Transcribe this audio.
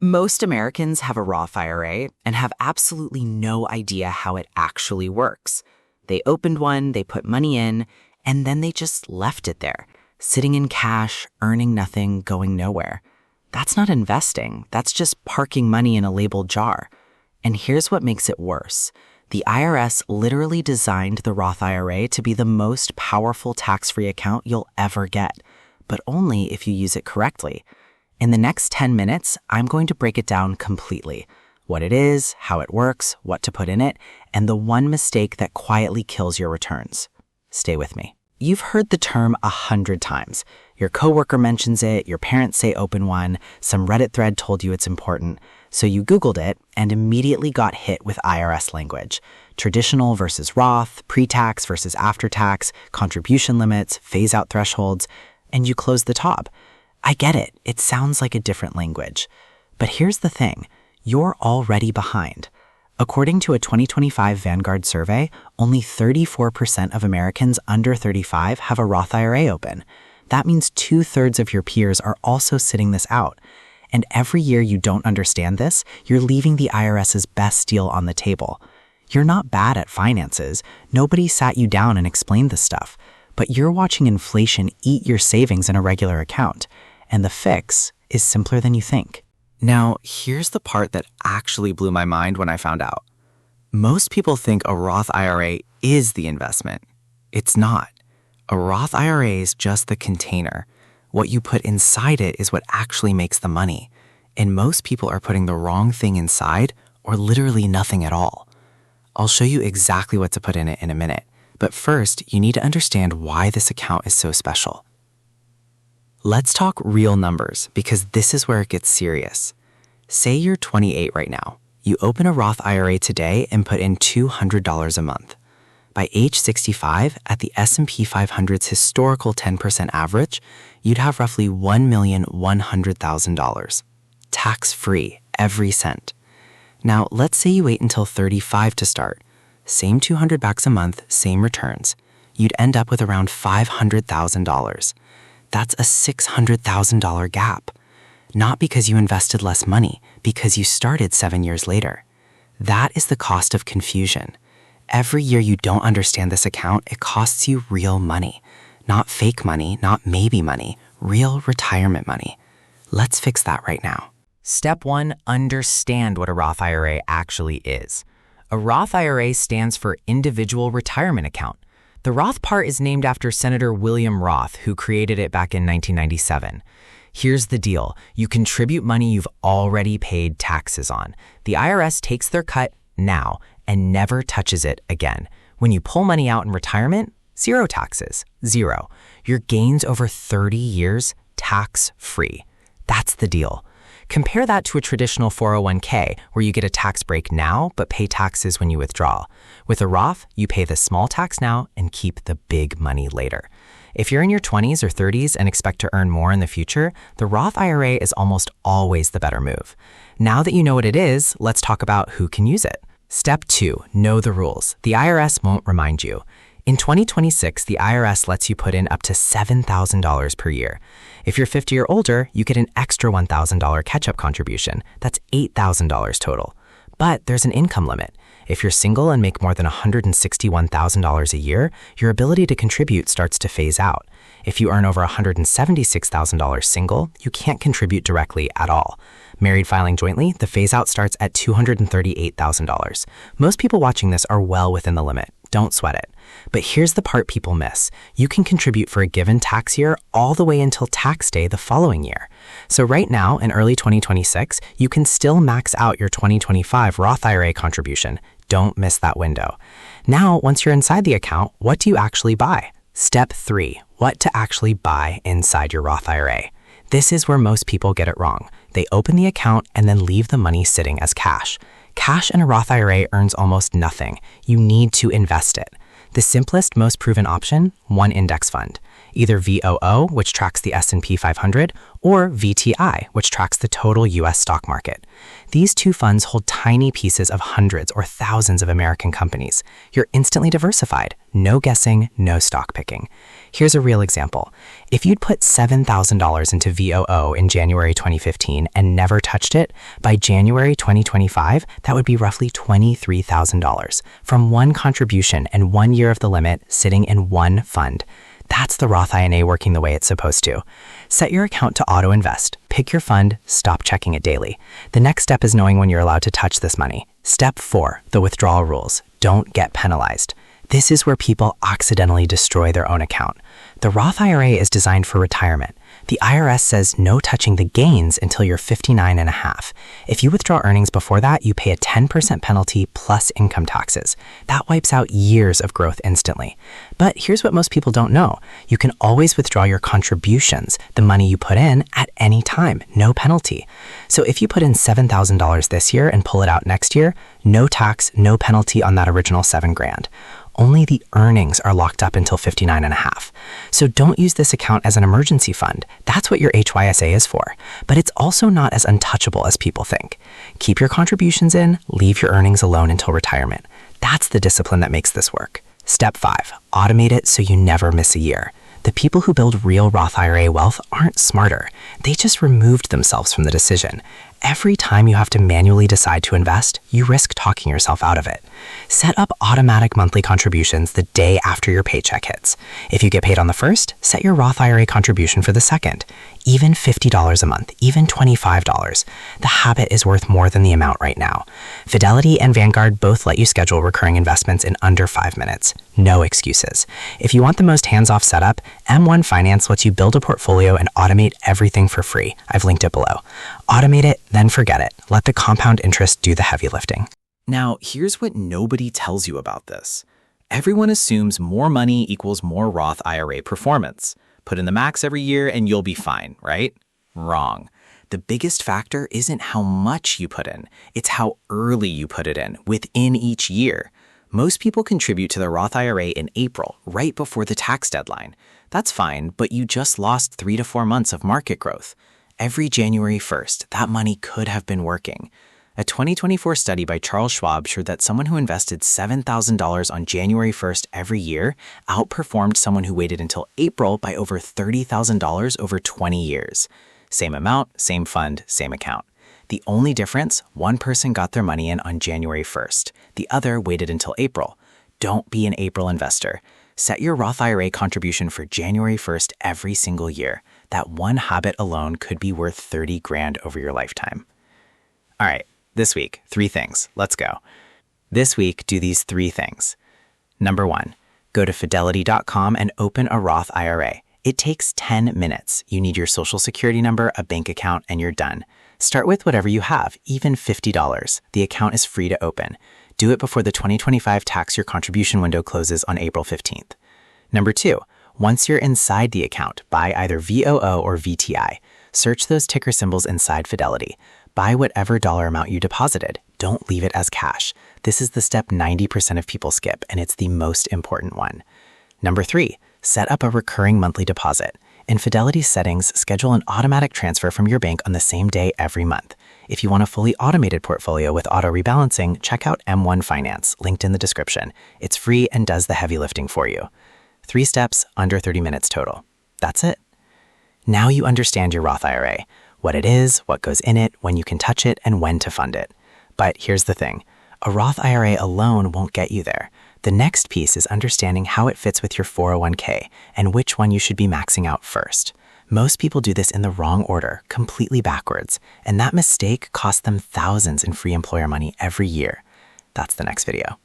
Most Americans have a Roth IRA and have absolutely no idea how it actually works. They opened one, they put money in, and then they just left it there, sitting in cash, earning nothing, going nowhere. That's not investing. That's just parking money in a labeled jar. And here's what makes it worse. The IRS literally designed the Roth IRA to be the most powerful tax-free account you'll ever get, but only if you use it correctly. In the next 10 minutes, I'm going to break it down completely. What it is, how it works, what to put in it, and the one mistake that quietly kills your returns. Stay with me. You've heard the term 100 times. Your coworker mentions it, your parents say open one, some Reddit thread told you it's important. So you Googled it and immediately got hit with IRS language. Traditional versus Roth, pre-tax versus after-tax, contribution limits, phase-out thresholds, and you closed the tab. I get it. It sounds like a different language. But here's the thing. You're already behind. According to a 2025 Vanguard survey, only 34% of Americans under 35 have a Roth IRA open. That means 2/3 of your peers are also sitting this out. And every year you don't understand this, you're leaving the IRS's best deal on the table. You're not bad at finances. Nobody sat you down and explained this stuff. But you're watching inflation eat your savings in a regular account. And the fix is simpler than you think. Now, here's the part that actually blew my mind when I found out. Most people think a Roth IRA is the investment. It's not. A Roth IRA is just the container. What you put inside it is what actually makes the money. And most people are putting the wrong thing inside or literally nothing at all. I'll show you exactly what to put in it in a minute. But first, you need to understand why this account is so special. Let's talk real numbers because this is where it gets serious. Say you're 28 right now. You open a Roth IRA today and put in $200 a month. By age 65, at the S&P 500's historical 10% average, you'd have roughly $1,100,000. Tax-free, every cent. Now, let's say you wait until 35 to start. Same $200 a month, same returns. You'd end up with around $500,000. That's a $600,000 gap. Not because you invested less money, because you started 7 years later. That is the cost of confusion. Every year you don't understand this account, it costs you real money. Not fake money, not maybe money, real retirement money. Let's fix that right now. Step 1, understand what a Roth IRA actually is. A Roth IRA stands for Individual Retirement Account. The Roth part is named after Senator William Roth, who created it back in 1997. Here's the deal. You contribute money you've already paid taxes on. The IRS takes their cut now and never touches it again. When you pull money out in retirement, zero taxes, zero. Your gains over 30 years, tax-free. That's the deal. Compare that to a traditional 401k where you get a tax break now but pay taxes when you withdraw. With a Roth, you pay the small tax now and keep the big money later. If you're in your 20s or 30s and expect to earn more in the future, the Roth IRA is almost always the better move. Now that you know what it is, let's talk about who can use it. Step 2, know the rules. The IRS won't remind you. In 2026, the IRS lets you put in up to $7,000 per year. If you're 50 or older, you get an extra $1,000 catch-up contribution. That's $8,000 total. But there's an income limit. If you're single and make more than $161,000 a year, your ability to contribute starts to phase out. If you earn over $176,000 single, you can't contribute directly at all. Married filing jointly, the phase-out starts at $238,000. Most people watching this are well within the limit. Don't sweat it. But here's the part people miss. You can contribute for a given tax year all the way until tax day the following year. So right now, in early 2026, you can still max out your 2025 Roth IRA contribution. Don't miss that window. Now, once you're inside the account, what do you actually buy? Step 3, what to actually buy inside your Roth IRA. This is where most people get it wrong. They open the account and then leave the money sitting as cash. Cash in a Roth IRA earns almost nothing. You need to invest it. The simplest, most proven option, one index fund. either VOO, which tracks the S&P 500, or VTI, which tracks the total US stock market. These two funds hold tiny pieces of hundreds or thousands of American companies. You're instantly diversified. No guessing, no stock picking. Here's a real example. If you'd put $7,000 into VOO in January 2015 and never touched it, by January 2025, that would be roughly $23,000 from one contribution and 1 year of the limit sitting in one fund. That's the Roth IRA working the way it's supposed to. Set your account to auto-invest. Pick your fund, stop checking it daily. The next step is knowing when you're allowed to touch this money. Step 4, the withdrawal rules. Don't get penalized. This is where people accidentally destroy their own account. The Roth IRA is designed for retirement. The IRS says no touching the gains until you're 59 and a half. If you withdraw earnings before that, you pay a 10% penalty plus income taxes. That wipes out years of growth instantly. But here's what most people don't know. You can always withdraw your contributions, the money you put in, at any time, no penalty. So if you put in $7,000 this year and pull it out next year, no tax, no penalty on that original $7,000. Only the earnings are locked up until 59 and a half. So don't use this account as an emergency fund. That's what your HYSA is for. But it's also not as untouchable as people think. Keep your contributions in, leave your earnings alone until retirement. That's the discipline that makes this work. Step 5, automate it so you never miss a year. The people who build real Roth IRA wealth aren't smarter. They just removed themselves from the decision. Every time you have to manually decide to invest, you risk talking yourself out of it. Set up automatic monthly contributions the day after your paycheck hits. If you get paid on the first, set your Roth IRA contribution for the second. Even $50 a month, even $25. The habit is worth more than the amount right now. Fidelity and Vanguard both let you schedule recurring investments in under 5 minutes. No excuses. If you want the most hands-off setup, M1 Finance lets you build a portfolio and automate everything for free. I've linked it below. Automate it, then forget it. Let the compound interest do the heavy lifting. Now, here's what nobody tells you about this. Everyone assumes more money equals more Roth IRA performance. Put in the max every year and you'll be fine, right? Wrong. The biggest factor isn't how much you put in, it's how early you put it in, within each year. Most people contribute to their Roth IRA in April, right before the tax deadline. That's fine, but you just lost 3 to 4 months of market growth. Every January 1st, that money could have been working. A 2024 study by Charles Schwab showed that someone who invested $7,000 on January 1st every year outperformed someone who waited until April by over $30,000 over 20 years. Same amount, same fund, same account. The only difference, one person got their money in on January 1st. The other waited until April. Don't be an April investor. Set your Roth IRA contribution for January 1st every single year. That one habit alone could be worth $30,000 over your lifetime. All right, this week, 3 things. Let's go. This week, do these 3 things. Number 1, go to fidelity.com and open a Roth IRA. It takes 10 minutes. You need your social security number, a bank account, and you're done. Start with whatever you have, even $50. The account is free to open. Do it before the 2025 tax year contribution window closes on April 15th. Number 2, once you're inside the account, buy either VOO or VTI. Search those ticker symbols inside Fidelity. Buy whatever dollar amount you deposited. Don't leave it as cash. This is the step 90% of people skip, and it's the most important one. Number 3, set up a recurring monthly deposit. In Fidelity's settings, schedule an automatic transfer from your bank on the same day every month. If you want a fully automated portfolio with auto rebalancing, check out M1 Finance, linked in the description. It's free and does the heavy lifting for you. 3 steps, under 30 minutes total. That's it. Now you understand your Roth IRA, what it is, what goes in it, when you can touch it, and when to fund it. But here's the thing. A Roth IRA alone won't get you there. The next piece is understanding how it fits with your 401k and which one you should be maxing out first. Most people do this in the wrong order, completely backwards, and that mistake costs them thousands in free employer money every year. That's the next video.